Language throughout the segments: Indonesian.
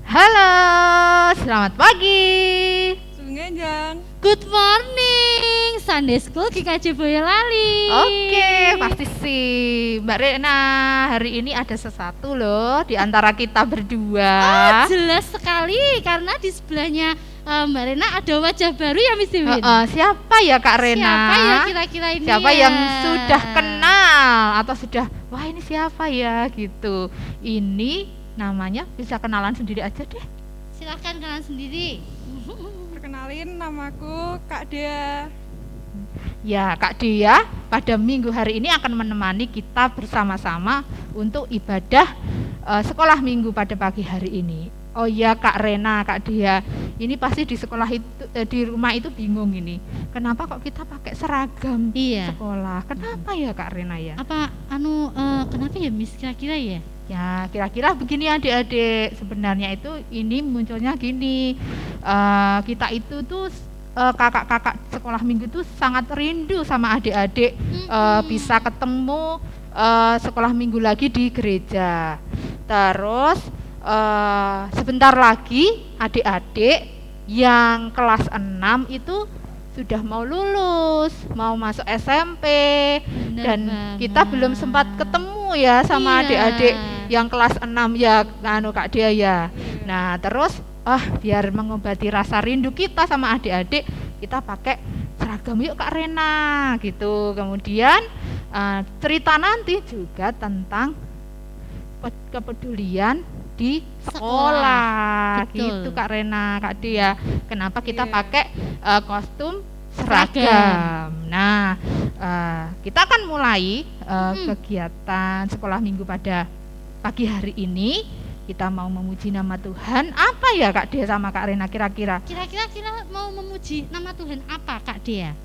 Halo, selamat pagi. Sungenjang. Good morning, Sunday School GKJ Boyolali. Oke, pasti sih Mbak Rena, hari ini ada sesuatu loh di antara kita berdua. Oh, jelas sekali karena di sebelahnya Mbak Rena ada wajah baru ya Miss Win. Siapa ya Kak Rena? Siapa ya kira-kira ini? Siapa ya? yang sudah kenal atau sudah, wah ini siapa ya gitu. Ini namanya bisa kenalan sendiri aja deh. Silahkan kenalan sendiri. Perkenalin, namaku Kak Dea. Ya, Kak Dea pada minggu hari ini akan menemani kita bersama-sama untuk ibadah sekolah minggu pada pagi hari ini. Oh ya Kak Rena, Kak Dea, ini pasti di sekolah itu di rumah itu bingung ini. Kenapa kok kita pakai seragam Iya. sekolah? Kenapa ya Kak Rena ya? Apa kenapa ya Miss kira-kira ya? Ya kira-kira begini adik-adik, sebenarnya itu ini munculnya gini, kita itu tuh kakak-kakak sekolah minggu tuh sangat rindu sama adik-adik bisa ketemu sekolah minggu lagi di gereja. Terus sebentar lagi adik-adik yang kelas 6 itu sudah mau lulus, mau masuk SMP. Bener dan banget. kita belum sempat ketemu ya sama Iya. adik-adik yang kelas 6 ya Kak Dea ya. Nah, terus biar mengobati rasa rindu kita sama adik-adik, kita pakai seragam yuk Kak Rena gitu. Kemudian cerita nanti juga tentang kepedulian di sekolah. Betul. Gitu Kak Rena, Kak Dea. Kenapa kita Iya. pakai kostum seragam. Nah, kita akan mulai kegiatan sekolah minggu pada pagi hari ini. Kita mau memuji nama Tuhan. Apa ya Kak Dea sama Kak Rena kira-kira? Kira-kira kita mau memuji nama Tuhan apa Kak Dea?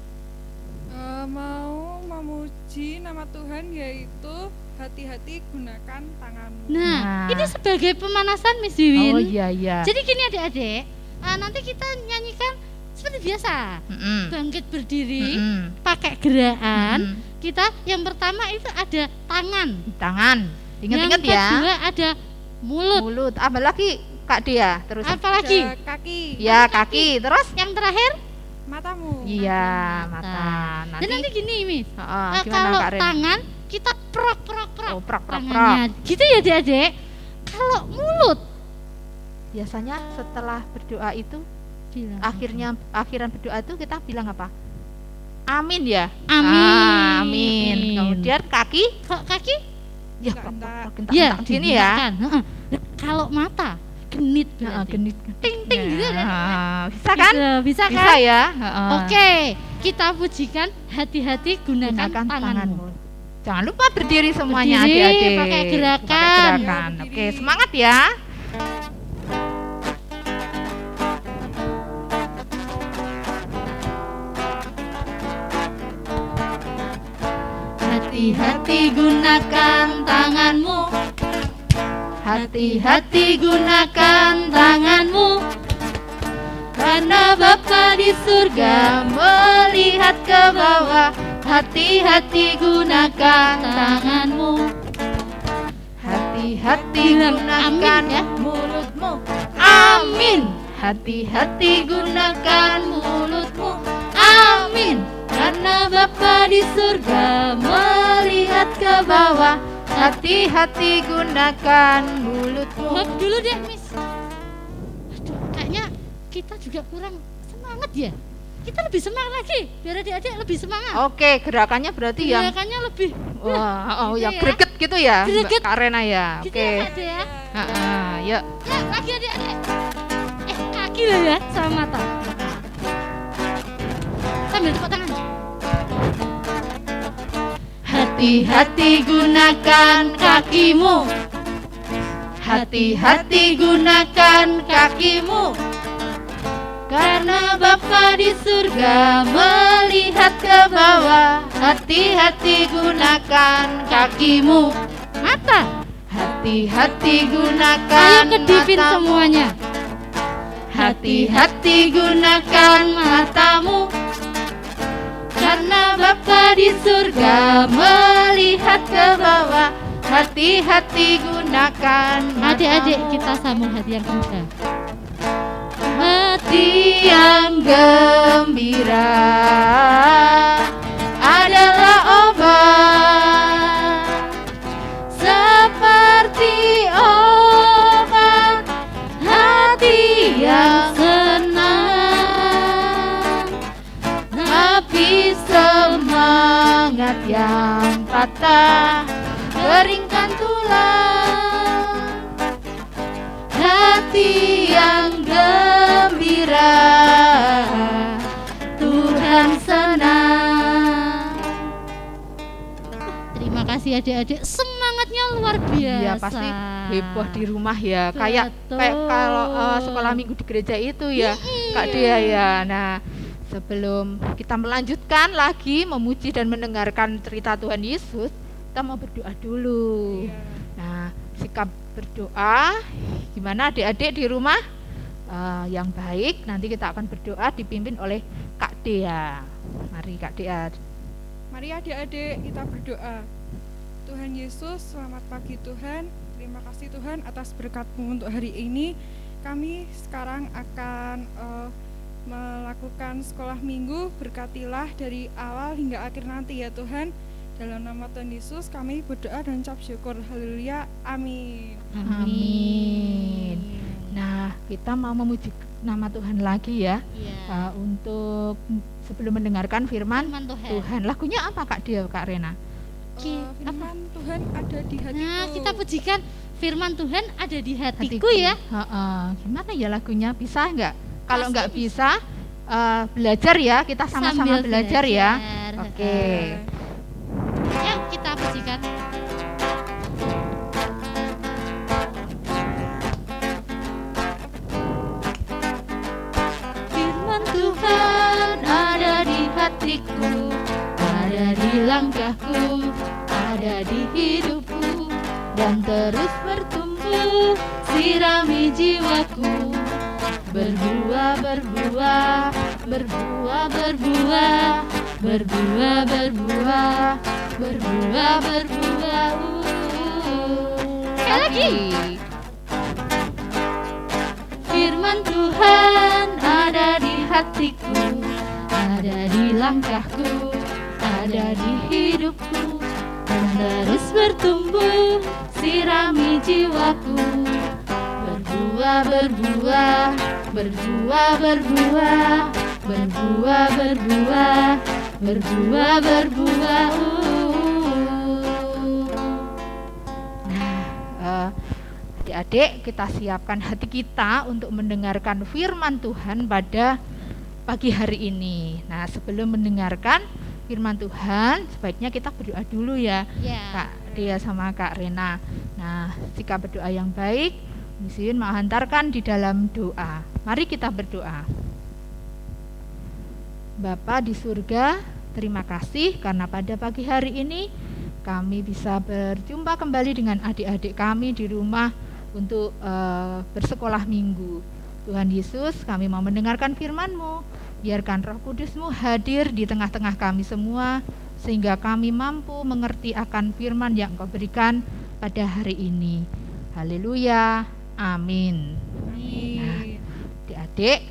Mau memuji nama Tuhan yaitu hati-hati gunakan tanganmu. Nah, Nah. ini sebagai pemanasan Miss Wiwin. Oh iya iya. Jadi gini adik-adik, nanti kita nyanyikan seperti biasa, bangkit berdiri, pakai gerakan. Kita yang pertama itu ada tangan, Tangan. Ingat-ingat yang ya. kedua ada mulut, Mulut. Apa lagi Kak Dea? Terus apalagi Ada kaki, ya kaki. Terus yang terakhir. matamu. iya mata. Dan nanti gini Miss, gimana kalau Kak Rena? tangan kita prok Oh, prak. tangannya, gitu ya adik-adik. Kalau mulut, Biasanya setelah berdoa itu bilang akhiran berdoa itu kita bilang apa? Amin ya. amin. Amin. Kemudian kaki Kalau kaki, ya Gentak. ya gini ya. digerakkan. Heeh. Kalau mata, genit Nah, berarti. genit. Ting-ting gitu ada. Bisa kan? Bisa kan? Bisa ya. Oke, kita pujikan hati-hati gunakan, Gunakan tanganmu. tanganmu. Jangan lupa berdiri semuanya Berdiri, adik-adik. pakai gerakan. Pakai gerakan. Ya, Oke, berdiri. semangat ya. Hati-hati gunakan tanganmu. Hati-hati gunakan tanganmu. Karena Bapa di surga melihat ke bawah. Hati-hati gunakan tanganmu. Hati-hati Bilang gunakan amin ya. mulutmu. Amin. Hati-hati gunakan mulutmu. Amin. Karena Bapa di surga melihat ke bawah. Hati-hati gunakan mulutmu. Hop dulu deh Miss. Aduh, kayaknya kita juga kurang semangat ya. Kita lebih semangat lagi, biar adik-adik lebih semangat. Oke, gerakannya berarti yang Gerakannya lebih wah, gitu yang ya. greget gitu ya, Greget. Mbak Kak Rena ya. gitu Oke. ya Kak Dea. Yuk. Ya, lagi adik-adik. Kaki loh ya, sama mata. Sambil tepuk tangan. Hati-hati gunakan kakimu. Hati-hati gunakan kakimu. Karena Bapa di surga melihat ke bawah. Hati-hati gunakan kakimu. Mata. Hati-hati gunakan Ayo kedipin matamu. semuanya. Hati-hati gunakan matamu. Karena Bapa di surga melihat ke bawah. hati-hati gunakan Adik-adik matamu. kita sambung hati yang gembira. Hati yang gembira adalah obat, seperti obat hati yang senang, tapi semangat yang patah keringkan tulang. Hati yang gembira, Tuhan senang. Terima kasih adik-adik, semangatnya luar biasa. Iya, pasti heboh di rumah ya. Kayak Betul. kalau sekolah minggu di gereja itu ya, Kak Dea ya. Nah, sebelum kita melanjutkan lagi memuji dan mendengarkan cerita Tuhan Yesus, kita mau berdoa dulu. Iya. Nah, sikap berdoa gimana adik-adik di rumah? Yang baik, nanti kita akan berdoa dipimpin oleh Kak Dea. Mari Kak Dea. Mari adik-adik kita berdoa. Tuhan Yesus, selamat pagi Tuhan. Terima kasih Tuhan atas berkat-Mu untuk hari ini. Kami sekarang akan melakukan sekolah minggu. Berkatilah dari awal hingga akhir nanti ya Tuhan. Dalam nama Tuhan Yesus kami berdoa dan ucap syukur. Haleluya. Amin. Amin. Nah, kita mau memuji nama Tuhan lagi ya. Iya. Untuk sebelum mendengarkan firman Firman Tuhan. Tuhan. Lagunya apa Kak Dea, Kak Rena? Firman Tuhan ada di hatiku. Nah, kita pujikan firman Tuhan ada di hatiku ya. Gimana ya lagunya? Bisa nggak? Kalau Pasti nggak bisa, belajar ya. Kita sama-sama Sambil belajar ya. belajar. Oke. Yuk kita pujikan. Firman Tuhan ada di hatiku, ada di langkahku, ada di hidupku, dan terus bertumbuh, sirami jiwaku. Berbuah, berbuah, berbuah, berbuah, berbuah, berbuah, berbuah, berbuah. Sekali lagi. Firman Tuhan ada di hatiku, ada di langkahku, ada di hidupku, dan terus bertumbuh, sirami jiwaku. Berbuah, berbuah, berbuah, berbuah, berbuah, berbuah, berbuah, berbuah. Nah, adik-adik, kita siapkan hati kita untuk mendengarkan firman Tuhan pada pagi hari ini. Nah, sebelum mendengarkan firman Tuhan, sebaiknya kita berdoa dulu ya, Ya. Kak Dea sama Kak Rena. Nah, sikap berdoa yang baik, mungkin menghantarkan di dalam doa. Mari kita berdoa. Bapa di surga, terima kasih karena pada pagi hari ini kami bisa berjumpa kembali dengan adik-adik kami di rumah untuk bersekolah minggu. Tuhan Yesus, kami mau mendengarkan firman-Mu. Biarkan Roh Kudus-Mu hadir di tengah-tengah kami semua, sehingga kami mampu mengerti akan firman yang Engkau berikan pada hari ini. Haleluya, amin. Amin. Adik-adik,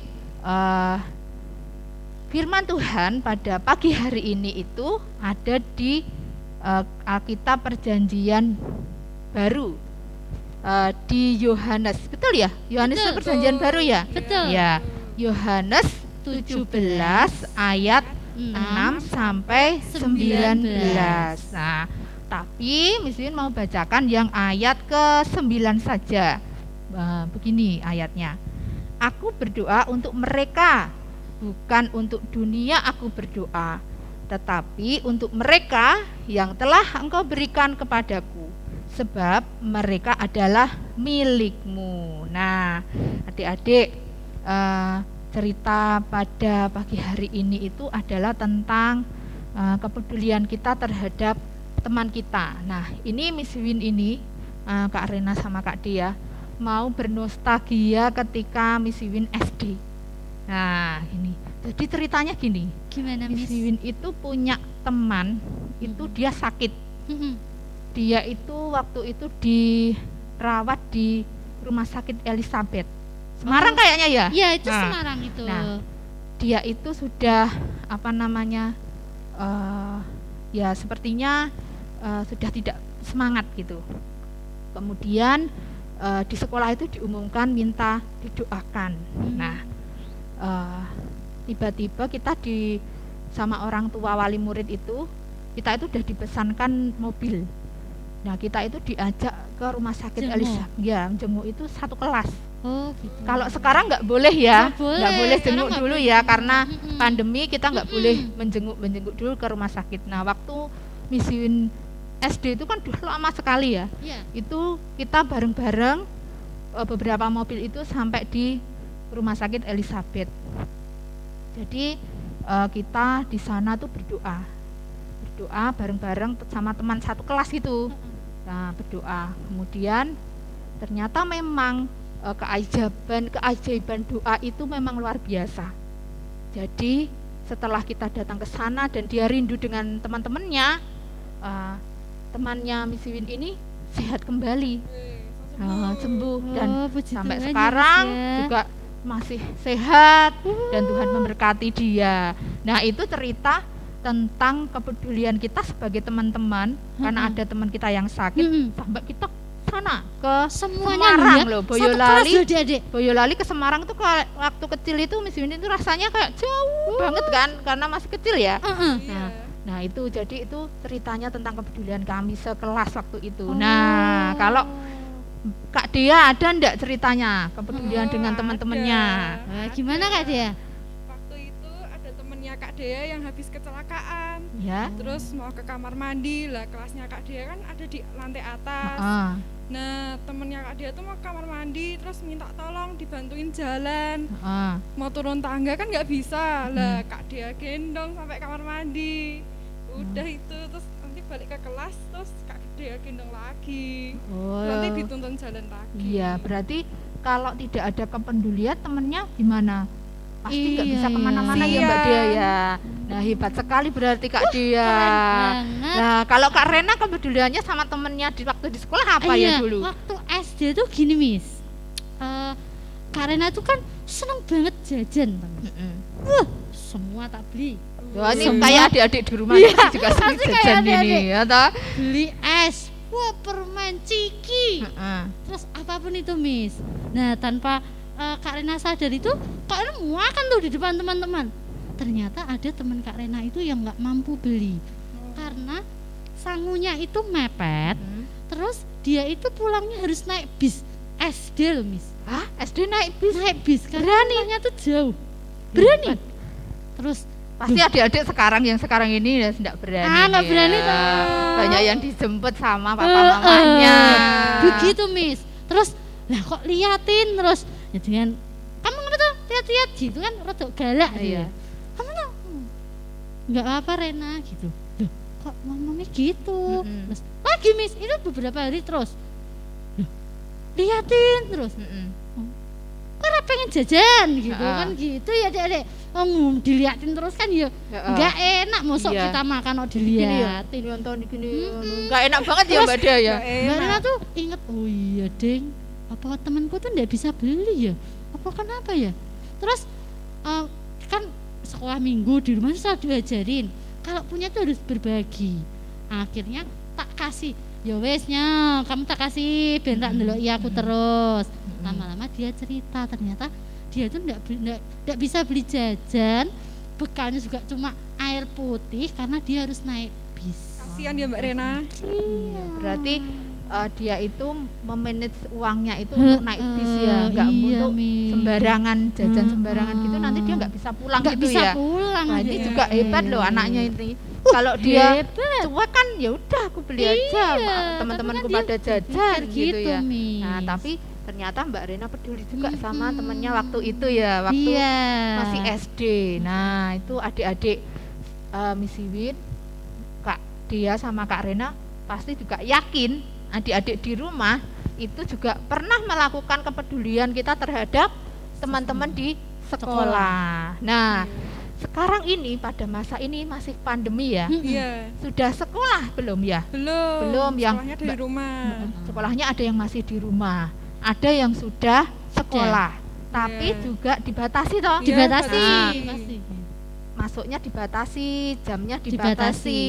firman Tuhan pada pagi hari ini itu ada di Alkitab Perjanjian Baru, di Yohanes, betul ya? Yohanes itu Betul. Perjanjian Baru ya? Betul. Ya, Yohanes 17 ayat 6 sampai 19. Nah, tapi Miswin mau bacakan yang ayat ke-9 saja. Begini ayatnya. Aku berdoa untuk mereka, bukan untuk dunia aku berdoa, tetapi untuk mereka yang telah Engkau berikan kepadaku, sebab mereka adalah milik-Mu. Nah, adik-adik, cerita pada pagi hari ini itu adalah tentang kepedulian kita terhadap teman kita. Nah, ini Miss Win ini, Kak Rena sama Kak Dea mau bernostalgia ketika Miss Win SD. Nah, ini. Jadi ceritanya gini, Gimana Miss Miss? Win itu punya teman, itu dia sakit. Mhm. dia itu waktu itu dirawat di Rumah Sakit Elizabeth Semarang kayaknya ya. Iya, itu Semarang itu. Nah, dia itu sudah ya sepertinya sudah tidak semangat gitu. Kemudian di sekolah itu diumumkan minta didoakan. Nah, tiba-tiba kita sama orang tua wali murid itu, kita itu sudah dipesankan mobil. Nah, kita itu diajak ke Rumah Sakit Elizabeth. Ya, jenguk itu satu kelas. Oh, gitu. Kalau sekarang nggak boleh ya, nggak boleh jenguk Sekarang dulu nggak ya, boleh. karena pandemi kita nggak boleh menjenguk dulu ke rumah sakit. Nah, waktu misiin SD itu kan udah lama sekali ya. Iya. Itu kita bareng-bareng beberapa mobil itu sampai di Rumah Sakit Elizabeth. Jadi kita di sana tuh berdoa bareng-bareng sama teman satu kelas itu. Nah, berdoa. Kemudian ternyata memang keajaiban doa itu memang luar biasa. Jadi setelah kita datang ke sana dan dia rindu dengan teman-temannya, temannya Miss Win ini sehat kembali, sembuh dan sampai Tuhan, sekarang ya. juga masih sehat dan Tuhan memberkati dia. Nah, itu cerita tentang kepedulian kita sebagai teman-teman, karena ada teman kita yang sakit sampai kita sana ke Semuanya Semarang loh loh, ya. Satu kelas loh, adik-adik. Boyolali ke Semarang tuh waktu kecil itu Miss Win itu rasanya kayak jauh banget kan, karena masih kecil ya. Nah itu jadi itu ceritanya tentang kepedulian kami sekelas waktu itu. Nah, kalau Kak Dea ada ndak ceritanya kepedulian dengan teman-temannya? Nah, gimana Kak Dea? Waktu itu ada temennya Kak Dea yang habis kecelakaan, Ya. terus mau ke kamar mandi lah. Kelasnya Kak Dea kan ada di lantai atas. Nah, temennya Kak Dea tuh mau ke kamar mandi, terus minta tolong dibantuin jalan. Mau turun tangga kan nggak bisa lah. Kak Dea gendong sampai kamar mandi. Udah itu terus nanti balik ke kelas, terus Kak Dea gendong lagi. Nanti dituntun jalan lagi. Iya, berarti kalau tidak ada kepedulian temennya gimana? Pasti nggak bisa kemana-mana ya Mbak Dea ya. Nah, hebat sekali berarti Kak Dea. Nah, kalau Kak Rena kepeduliannya sama temennya waktu di sekolah apa ya dulu? Waktu SD tuh gini Miss, Kak Rena tuh kan seneng banget jajan. Semua tak beli. Wah, ini kayak adik-adik di rumah kita juga sering jajan ini ya toh. Beli es, permen ciki, terus apapun itu Miss. Nah, tanpa Kak Rena sadar itu, Kak Rena makan tuh di depan teman-teman. Ternyata ada teman Kak Rena itu yang nggak mampu beli karena sangunya itu mepet. Terus dia itu pulangnya harus naik bis SD loh Miss. Hah? SD naik bis? Naik bis karena pulangnya tuh jauh. Berani. Terus pasti adik-adik yang sekarang ini ya tidak berani. Nggak berani tuh. Banyak yang dijemput sama papa mamanya. Begitu Miss. Terus lah kok liatin terus ya dengan kamu ngapa tuh lihat-lihat gitu kan rada galak dia. Kamu tuh nggak apa Rena gitu. Loh, kok ngomongnya gitu. Terus lagi Miss itu beberapa hari terus. Loh, liatin terus. Kok pengen jajan gitu kan gitu ya Dek. Diliatin terus kan ya nggak enak mosok kita makan kok diliatin nonton gini nggak enak banget ya Mbak Dea ya. Mbak Rena tuh inget oh iya deng apa temanku tuh nggak bisa beli ya apa kenapa ya terus kan sekolah minggu di rumah saya diajarin kalau punya tuh harus berbagi. Akhirnya tak kasih ya wesnya kamu tak kasih bentak ndelok iya aku terus. Lama-lama dia cerita ternyata dia tuh enggak bisa beli jajan, bekalnya juga cuma air putih karena dia harus naik bis. Kasihan ya Mbak Rena. Iya, berarti dia itu memanage uangnya itu untuk naik bis ya, nggak untuk sembarangan jajan sembarangan gitu, nanti dia nggak bisa pulang nggak gitu bisa ya. Pulang Nah, ini juga hebat loh anaknya ini. Kalau dia cuek kan ya udah aku beli aja, teman-temanku pada jajan gitu ya. Nah, tapi ternyata Mbak Rena peduli juga sama temennya waktu itu ya, waktu masih SD. Nah, itu adik-adik Miss Win, Kak Dia sama Kak Rena pasti juga yakin adik-adik di rumah itu juga pernah melakukan kepedulian kita terhadap teman-teman di sekolah. Nah, sekarang ini pada masa ini masih pandemi ya. Iya. Sudah sekolah belum ya? Belum. yang Sekolahnya dari rumah. Sekolahnya ada yang masih di rumah, ada yang sudah sekolah, tapi Iya. juga dibatasi toh. Iya, Dibatasi. dibatasi. Masuknya dibatasi, jamnya Dibatasi. dibatasi.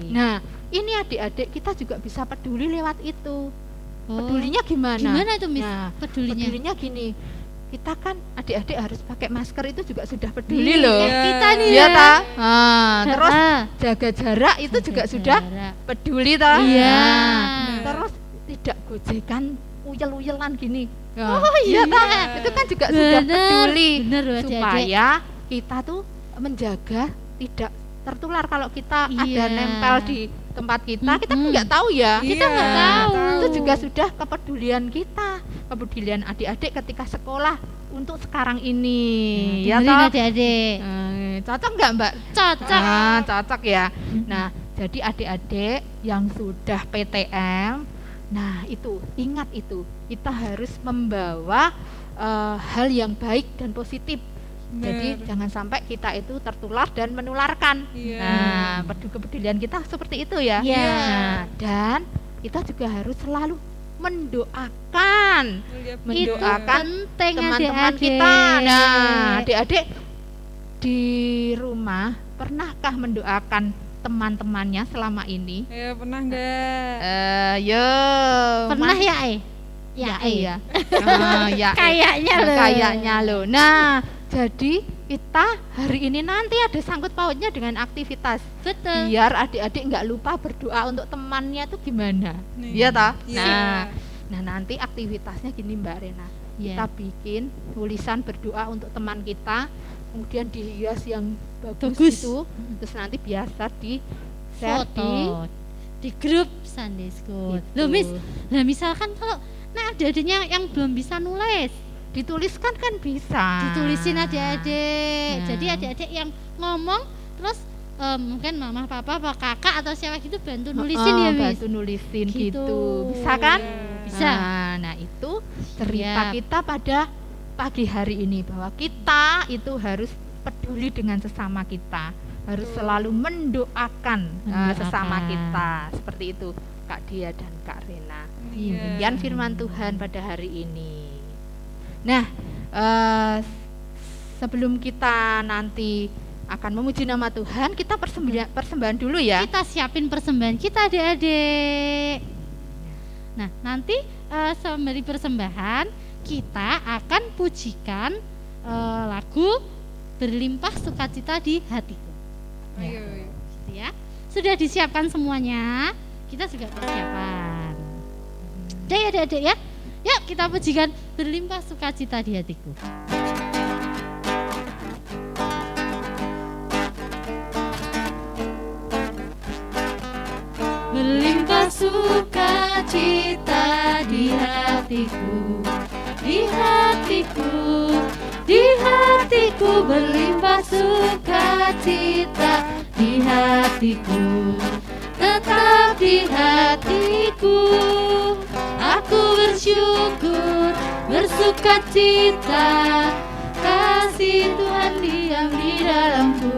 Nah, ini adik-adik kita juga bisa peduli lewat itu. Pedulinya gimana? Gimana tuh, Miss? Nah, Pedulinya. pedulinya gini. Kita kan adik-adik harus pakai masker itu juga sudah peduli Iya, loh. kayak kita nih Iya ya. ta? Terus Ah, jaga jarak itu jaga juga sudah jarak. peduli toh. Iya. Nah, terus tidak gojekan uyel-uyelan gini. Oh iya iya. toh? Itu kan juga sudah Bener, peduli bener loh, adik-adik. supaya kita tuh menjaga tidak tertular. Kalau kita ada Iya. nempel di tempat kita kan Mm-mm. nggak tahu ya. Kita nggak tahu. Itu juga sudah kepedulian kita, kepedulian adik-adik ketika sekolah untuk sekarang ini. Ya Dengerin toh? adik-adik. Cocok nggak Mbak? Cocok. Cocok ya. Nah, jadi adik-adik yang sudah PTM, nah itu ingat itu kita harus membawa hal yang baik dan positif. Jadi Bener. jangan sampai kita itu tertular dan menularkan. Iya. Nah, kepedulian kita seperti itu ya. Iya. Nah, dan kita juga harus selalu mendoakan Iya, mendoakan penting teman-teman adik-adik. kita. Nah, adik-adik di rumah pernahkah mendoakan teman-temannya selama ini? Ya pernah enggak? Yo. Pernah ya, Ya, ya. ya. Kayaknya loh. Kayaknya loh. Nah, jadi kita hari ini nanti ada sangkut pautnya dengan aktivitas. Betul. Biar adik-adik nggak lupa berdoa untuk temannya tuh gimana. Nih. Iya toh? Iya. Nah, nanti aktivitasnya gini Mbak Rena. Iya. Kita bikin tulisan berdoa untuk teman kita, kemudian dihias yang bagus, Bagus. itu, terus nanti biasa di share Foto di grup Sunday School. Gitu. Loh, Miss, lah misalkan kalau adik-adiknya yang belum bisa nulis, dituliskan kan bisa. ditulisin adik-adik. Nah. Jadi adik-adik yang ngomong terus mungkin mama, papa, apa kakak atau siapa gitu bantu nulisin ya, Miss. Bantu nulisin Gitu. gitu. Bisa kan? Bisa. Nah, itu cerita Siap. kita pada pagi hari ini bahwa kita itu harus peduli dengan sesama kita, harus selalu mendoakan sesama Mendoakan. kita. Seperti itu Kak Dia dan Kak Rena. Iya. Demikian firman Tuhan pada hari ini. Nah, sebelum kita nanti akan memuji nama Tuhan, kita persembahan dulu ya. Kita siapin persembahan kita adik-adik. Nah, nanti sembari persembahan kita akan pujikan lagu Berlimpah Sukacita di Hatiku. Ayo, ayo. Gitu ya. Sudah disiapkan semuanya. Kita juga persiapan. Udah ya adik-adik ya. Yuk kita pujikan Berlimpah Sukacita di Hatiku. Berlimpah sukacita di hatiku, di hatiku, di hatiku. Berlimpah sukacita di hatiku, tetap di hatiku. Aku bersyukur, bersukacita, kasih Tuhan diam di dalamku.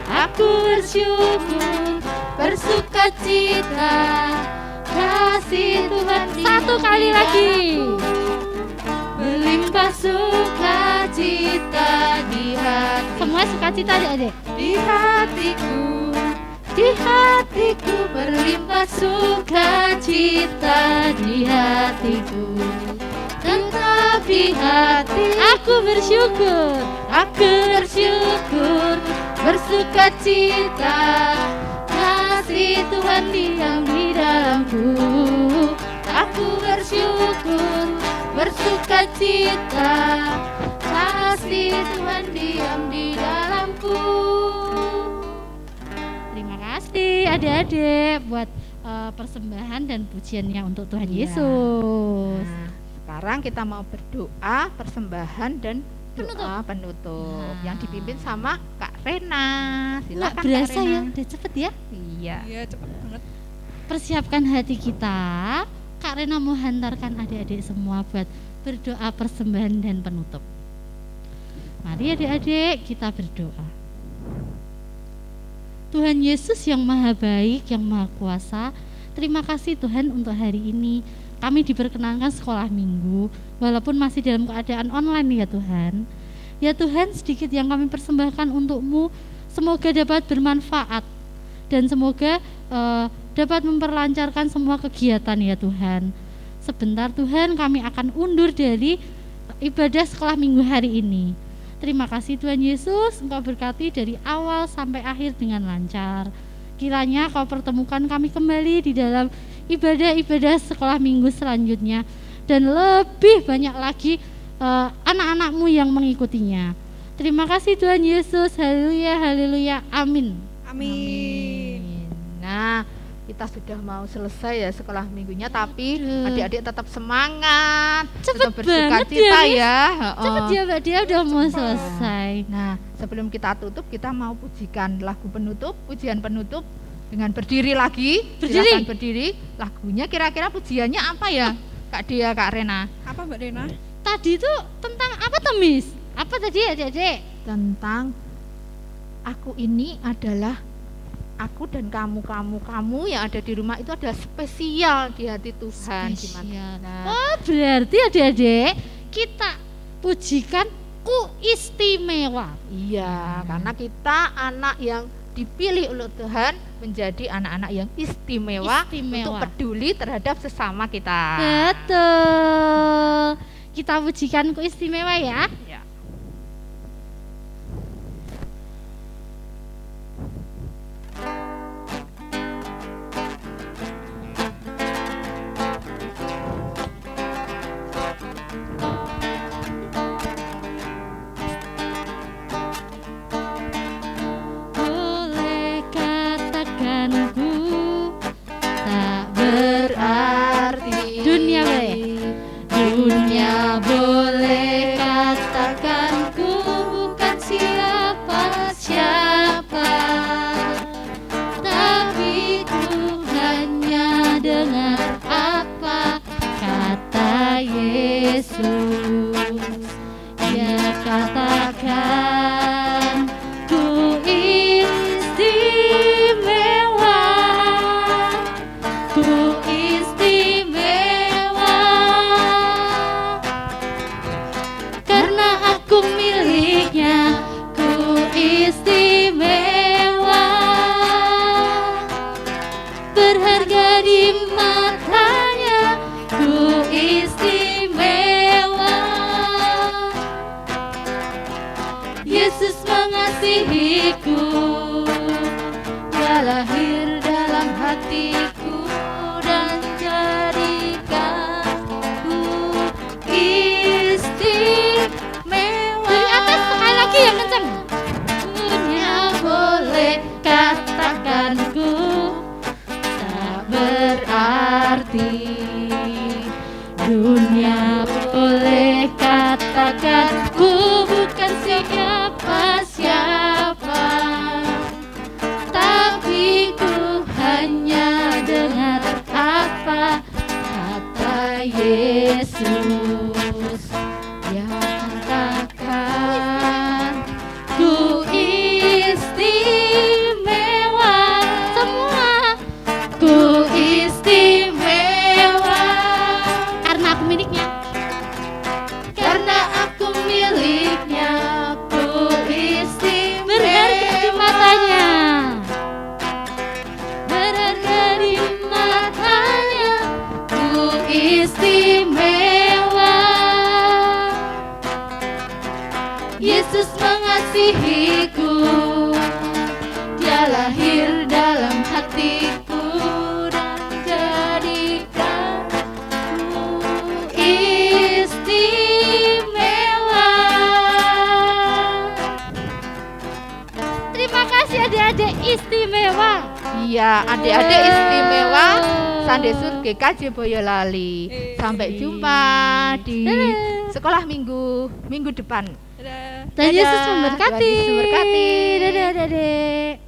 Aku bersyukur, bersukacita, kasih Tuhan satu kali lagi. Berlimpah sukacita di hati. Semua sukacita adik-adik. Di hatiku, di hatiku. Berlimpah sukacita di hatiku, tetap di hati. Aku bersyukur, bersukacita, kasih Tuhan diam di dalamku. Aku bersyukur, bersukacita, kasih Tuhan diam di dalamku. Terima kasih adik-adik buat persembahan dan pujiannya untuk Tuhan Iya. Yesus. Nah, sekarang kita mau berdoa, persembahan dan doa penutup Nah. yang dipimpin sama Kak Rena. Nggak Silakan berasa Kak Rena. ya, udah cepet ya. Iya. Iya, cepet banget. Persiapkan hati kita. Kak Rena mau hantarkan adik-adik semua buat berdoa persembahan dan penutup. Mari adik-adik kita berdoa. Tuhan Yesus yang maha baik, yang maha kuasa, terima kasih Tuhan untuk hari ini. Kami diperkenankan sekolah minggu, walaupun masih dalam keadaan online ya Tuhan. Ya Tuhan, sedikit yang kami persembahkan untuk-Mu, semoga dapat bermanfaat dan semoga dapat memperlancarkan semua kegiatan ya Tuhan. Sebentar Tuhan, kami akan undur dari ibadah sekolah minggu hari ini. Terima kasih Tuhan Yesus, Engkau berkati dari awal sampai akhir dengan lancar. Kiranya Kau pertemukan kami kembali di dalam ibadah-ibadah sekolah minggu selanjutnya, dan lebih banyak lagi anak-anak-Mu yang mengikutinya. Terima kasih Tuhan Yesus, haleluya, haleluya, amin. Amin. Nah, kita sudah mau selesai ya sekolah minggunya, tapi adik-adik tetap semangat, tetap bersuka cita ya. Cepet ya Mbak Dia, udah mau selesai. Nah, sebelum kita tutup, kita mau pujikan lagu penutup, pujian penutup dengan berdiri lagi. Silakan berdiri. Lagunya kira-kira pujiannya apa ya, Kak Dia, Kak Rena? Apa Mbak Rena? Tadi itu tentang apa Temis? Apa tadi adik-adik? Tentang aku ini adalah aku dan kamu yang ada di rumah itu adalah spesial di hati Tuhan. Spesial. Nah, Oh, berarti adik-adik kita pujikan ku istimewa. iya, karena kita anak yang dipilih oleh Tuhan menjadi anak-anak yang istimewa, untuk peduli terhadap sesama kita. Betul. Kita pujikan ku istimewa ya. Ya. Boleh katakan ku tak berarti. Dunia boleh katakan ku bukan siapa-siapa, tapi ku hanya dengar apa kata Yesus. Dia katakan ku istimewa, ku istimewa, karena aku miliknya, ku istimewa, berharga di matanya, ku istimewa. Yesus mengasihiku, Dia lahir dalam hatiku dan jadikanku istimewa. Dari atas sekali lagi yang kencang. Dunia boleh katakanku tak berarti. Dunia boleh katakan ku bukan siapa-siapa, tapi ku hanya dengar apa kata Yesus. Dia katakan ku istimewa, semua ku istimewa, karena aku miliknya, karena aku miliknya, ku istimewa. Berharga di matanya, berharga di matanya, ku istimewa. Yesus mengasihiku, Dia lahir dalam hatiku dan jadikanku istimewa. Terima kasih adik-adik istimewa. Iya, adik-adik istimewa. Sandesur GKJ Boyolali. Sampai jumpa di sekolah minggu depan. Dadah. Dan Yesus Dadah. memberkati. Tuhan Yesus memberkati. Dadah, adik-adik.